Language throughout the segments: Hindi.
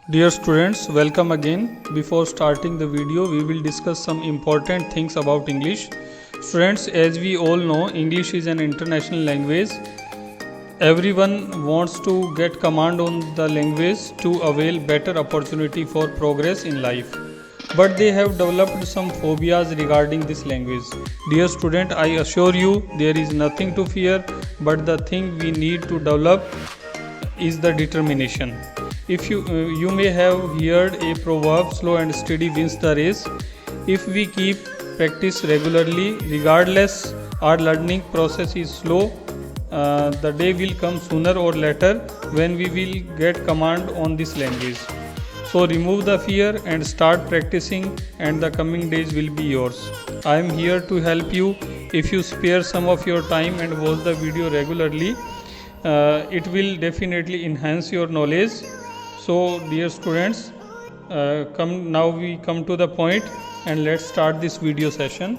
Dear students, welcome again. Before starting the video, we will discuss some important things about English. Students, as we all know, English is an international language. Everyone wants to get command on the language to avail better opportunity for progress in life. But they have developed some phobias regarding this language. Dear student, I assure you there is nothing to fear, but the thing we need to develop is the determination. If you may have heard a proverb, slow and steady wins the race. If we keep practice regularly, regardless our learning process is slow, the day will come sooner or later when we will get command on this language. So remove the fear and start practicing, and the coming days will be yours. I am here to help you. If you spare some of your time and watch the video regularly, it will definitely enhance your knowledge. So dear students, we come to the point and let's start this video session.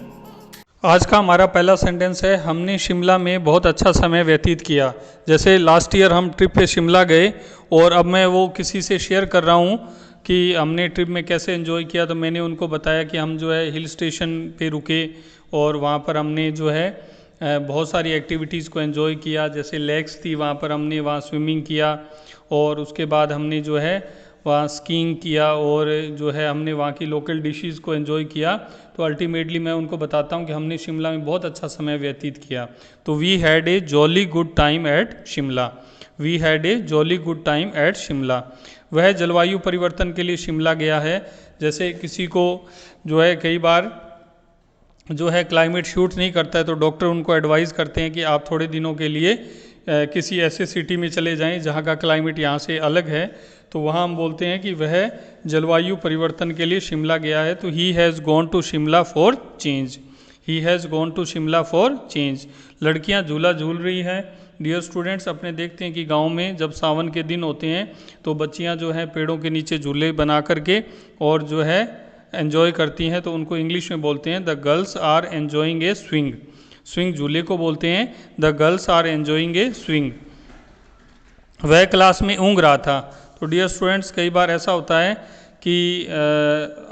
आज का हमारा पहला सेंटेंस है, हमने शिमला में बहुत अच्छा समय व्यतीत किया। जैसे लास्ट ईयर हम ट्रिप पे शिमला गए और अब मैं वो किसी से शेयर कर रहा हूँ कि हमने ट्रिप में कैसे एंजॉय किया। तो मैंने उनको बताया कि हम जो है हिल स्टेशन पे रुके और वहाँ पर हमने जो है बहुत सारी एक्टिविटीज़ को एंजॉय किया। जैसे लेक्स थी, वहाँ पर हमने वहाँ स्विमिंग किया और उसके बाद हमने जो है वहाँ स्कीइंग किया और जो है हमने वहाँ की लोकल डिशेज़ को एंजॉय किया। तो अल्टीमेटली मैं उनको बताता हूँ कि हमने शिमला में बहुत अच्छा समय व्यतीत किया। तो we had a jolly good time at Shimla. We had a jolly good time at Shimla. वह जलवायु परिवर्तन के लिए शिमला गया है। जैसे किसी को जो है कई बार जो है क्लाइमेट शूट नहीं करता है तो डॉक्टर उनको एडवाइस करते हैं कि आप थोड़े दिनों के लिए किसी ऐसे सिटी में चले जाएं जहां का क्लाइमेट यहाँ से अलग है। तो वहाँ हम बोलते हैं कि वह जलवायु परिवर्तन के लिए शिमला गया है। तो he has gone to Shimla for change. He has gone to Shimla for change. लड़कियाँ झूला झूल रही हैं। डियर स्टूडेंट्स, अपने देखते हैं कि गांव में जब सावन के दिन होते हैं तो बच्चियां जो हैं पेड़ों के नीचे झूले बना करके और जो है एंजॉय करती हैं। तो उनको इंग्लिश में बोलते हैं the girls are enjoying a swing. Swing झूले को बोलते हैं the girls are enjoying a swing. वह क्लास में ऊँघ रहा था। तो डियर स्टूडेंट्स, कई बार ऐसा होता है कि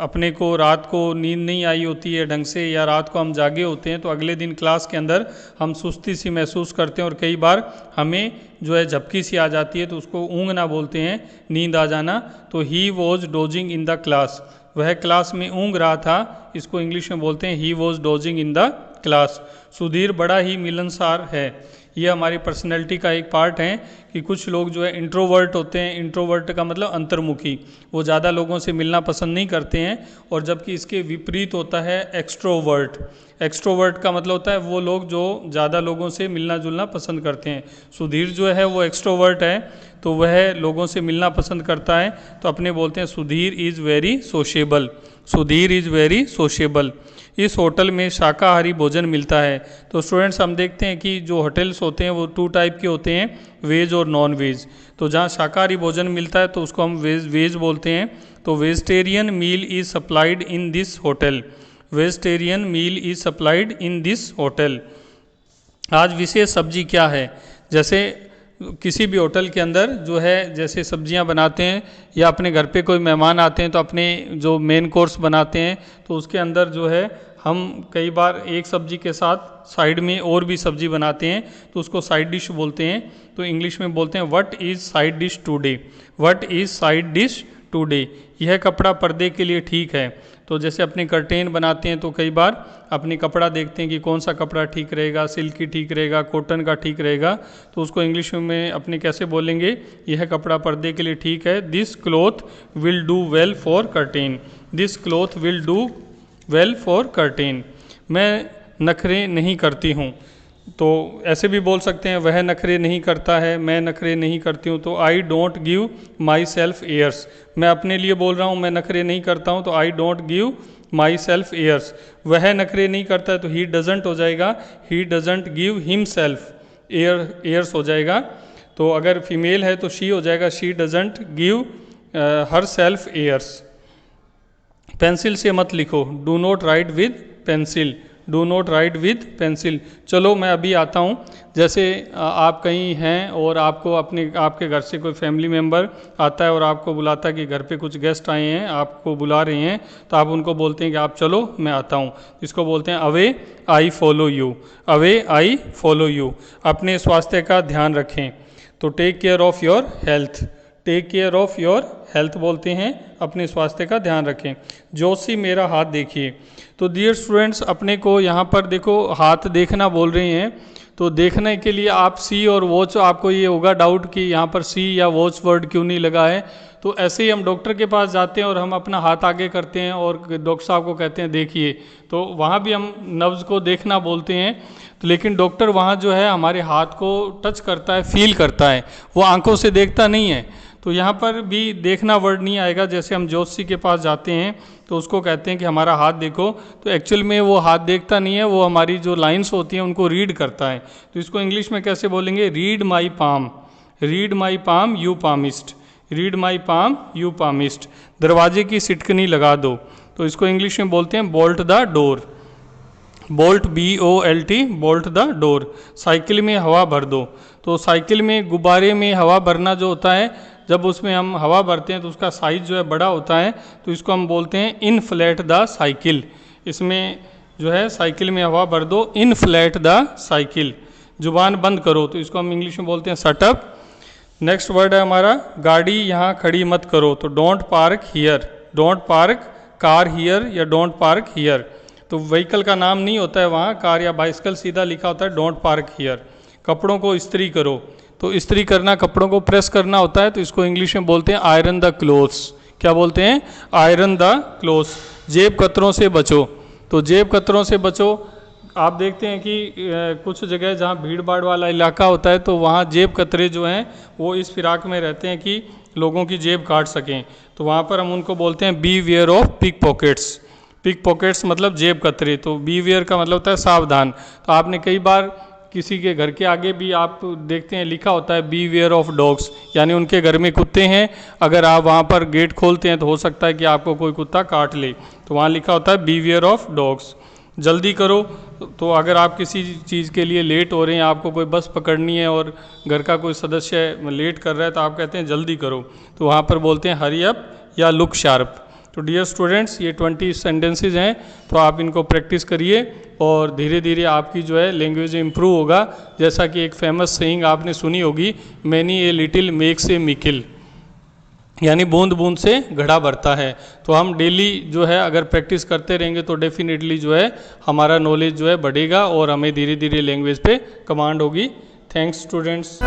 अपने को रात को नींद नहीं आई होती है ढंग से, या रात को हम जागे होते हैं तो अगले दिन क्लास के अंदर हम सुस्ती सी महसूस करते हैं और कई बार हमें जो है झपकी सी आ जाती है। तो उसको ऊँघना बोलते हैं, नींद आ जाना। तो he was dosing in the class. वह क्लास में ऊँघ रहा था, इसको इंग्लिश में बोलते हैं he was dosing in the class. Sudhir बड़ा ही मिलनसार है। ये हमारी पर्सनैलिटी का एक पार्ट है कि कुछ लोग जो है इंट्रोवर्ट होते हैं। इंट्रोवर्ट का मतलब अंतर्मुखी, वो ज़्यादा लोगों से मिलना पसंद नहीं करते हैं। और जबकि इसके विपरीत होता है एक्सट्रोवर्ट। एक्सट्रोवर्ट का मतलब होता है वो लोग जो ज़्यादा लोगों से मिलना जुलना पसंद करते हैं। सुधीर जो है वो एक्सट्रोवर्ट है, तो वह लोगों से मिलना पसंद करता है। तो अपने बोलते हैं Sudhir is very sociable. Sudhir is very sociable. इस होटल में शाकाहारी भोजन मिलता है। तो स्टूडेंट्स, हम देखते हैं कि जो होटल्स होते हैं वो 2 टाइप के होते हैं, वेज और नॉन वेज। तो जहाँ शाकाहारी भोजन मिलता है तो उसको हम वेज बोलते हैं। तो vegetarian meal is supplied in this hotel. Vegetarian meal is supplied in this hotel. आज विशेष सब्जी क्या है। जैसे किसी भी होटल के अंदर जो है जैसे सब्जियां बनाते हैं, या अपने घर पे कोई मेहमान आते हैं तो अपने जो मेन कोर्स बनाते हैं तो उसके अंदर जो है हम कई बार एक सब्जी के साथ साइड में और भी सब्जी बनाते हैं तो उसको साइड डिश बोलते हैं। तो इंग्लिश में बोलते हैं what is side dish today. What is side dish today. यह कपड़ा पर्दे के लिए ठीक है। तो जैसे अपने कर्टेन बनाते हैं तो कई बार अपनी कपड़ा देखते हैं कि कौन सा कपड़ा ठीक रहेगा, सिल्क की ठीक रहेगा, कॉटन का ठीक रहेगा। तो उसको इंग्लिश में अपने कैसे बोलेंगे, यह कपड़ा पर्दे के लिए ठीक है। This cloth will do well for curtain. This cloth will do well for curtain. मैं नखरे नहीं करती हूँ। तो ऐसे भी बोल सकते हैं वह नखरे नहीं करता है, मैं नखरे नहीं करती हूँ। तो I don't give myself airs. मैं अपने लिए बोल रहा हूँ, मैं नखरे नहीं करता हूँ, तो I don't give myself airs. वह नखरे नहीं करता है तो ही डजेंट हो जाएगा, he doesn't give himself airs हो जाएगा। तो अगर फीमेल है तो शी हो जाएगा, she doesn't give herself airs. Pencil से मत लिखो। Do not write with pencil. Do not write with pencil. चलो मैं अभी आता हूँ। जैसे आप कहीं हैं और आपको आपके घर से कोई फैमिली मेम्बर आता है और आपको बुलाता है कि घर पे कुछ गेस्ट आए हैं, आपको बुला रहे हैं, तो आप उनको बोलते हैं कि आप चलो मैं आता हूँ। इसको बोलते हैं away I follow you. Away I follow you. अपने स्वास्थ्य का ध्यान रखें, तो take care of your health. Take care of your health बोलते हैं अपने स्वास्थ्य का ध्यान रखें। जोशी मेरा हाथ देखिए। तो डियर स्टूडेंट्स, अपने को यहाँ पर देखो हाथ देखना बोल रहे हैं, तो देखने के लिए आप सी और वॉच, आपको ये होगा डाउट कि यहाँ पर सी या वॉच वर्ड क्यों नहीं लगा है। तो ऐसे ही हम डॉक्टर के पास जाते हैं और हम अपना हाथ आगे करते हैं और डॉक्टर साहब को कहते हैं देखिए, तो वहाँ भी हम नब्ज़ को देखना बोलते हैं। तो लेकिन डॉक्टर वहाँ जो है हमारे हाथ को टच करता है, फील करता है, वो आंखों से देखता नहीं है। तो यहाँ पर भी देखना वर्ड नहीं आएगा। जैसे हम जोशी के पास जाते हैं तो उसको कहते हैं कि हमारा हाथ देखो, तो एक्चुअल में वो हाथ देखता नहीं है, वो हमारी जो लाइंस होती हैं उनको रीड करता है। तो इसको इंग्लिश में कैसे बोलेंगे? Read my palm. Read my palm you palmist. Read my palm you palmist. दरवाजे की सिटकनी लगा दो, तो इसको इंग्लिश में बोलते हैं bolt the door. Bolt BOLT, bolt the door. Cycle में हवा भर दो, तो साइकिल में गुब्बारे में हवा भरना जो होता है, जब उसमें हम हवा भरते हैं तो उसका साइज़ जो है बड़ा होता है, तो इसको हम बोलते हैं इनफ्लेट द साइकिल। इसमें जो है साइकिल में हवा भर दो, इनफ्लेट द साइकिल। जुबान बंद करो, तो इसको हम इंग्लिश में बोलते हैं शटअप। नेक्स्ट वर्ड है हमारा गाड़ी यहाँ खड़ी मत करो, तो don't park here. Don't park car here या डोंट पार्क हियर। तो व्हीकल का नाम नहीं होता है वहाँ, कार या बाइसिकल सीधा लिखा होता है डोंट पार्क हियर। कपड़ों को इस्त्री करो, तो इस्त्री करना कपड़ों को प्रेस करना होता है, तो इसको इंग्लिश में बोलते हैं आयरन द क्लोथ्स। क्या बोलते हैं? Iron the clothes. जेब कतरों से बचो, तो जेब कतरों से बचो। आप देखते हैं कि कुछ जगह जहाँ भीड़ भाड़ वाला इलाका होता है तो वहाँ जेब कतरे जो हैं वो इस फिराक में रहते हैं कि लोगों की जेब काट सकें, तो वहाँ पर हम उनको बोलते हैं beware of pickpockets. Pickpockets मतलब जेब कतरे, तो बी वेयर का मतलब होता है सावधान। तो आपने कई बार किसी के घर के आगे भी आप देखते हैं लिखा होता है बी वेयर ऑफ डॉग्स, यानी उनके घर में कुत्ते हैं, अगर आप वहाँ पर गेट खोलते हैं तो हो सकता है कि आपको कोई कुत्ता काट ले, तो वहाँ लिखा होता है बी वेयर ऑफ डॉग्स। जल्दी करो, तो अगर आप किसी चीज़ के लिए लेट हो रहे हैं, आपको कोई बस पकड़नी है और घर का कोई सदस्य लेट कर रहा है, तो आप कहते हैं जल्दी करो, तो वहाँ पर बोलते हैं हरी अप या लुक शार्प। तो डियर स्टूडेंट्स, ये 20 सेंटेंसेज हैं, तो आप इनको प्रैक्टिस करिए और धीरे धीरे आपकी जो है लैंग्वेज इम्प्रूव होगा। जैसा कि एक फेमस सेइंग आपने सुनी होगी, many a little makes a मिकिल, यानी बूंद बूंद से घड़ा भरता है। तो हम डेली जो है अगर प्रैक्टिस करते रहेंगे तो डेफिनेटली जो है हमारा नॉलेज जो है बढ़ेगा और हमें धीरे धीरे लैंग्वेज पे कमांड होगी। Thanks students.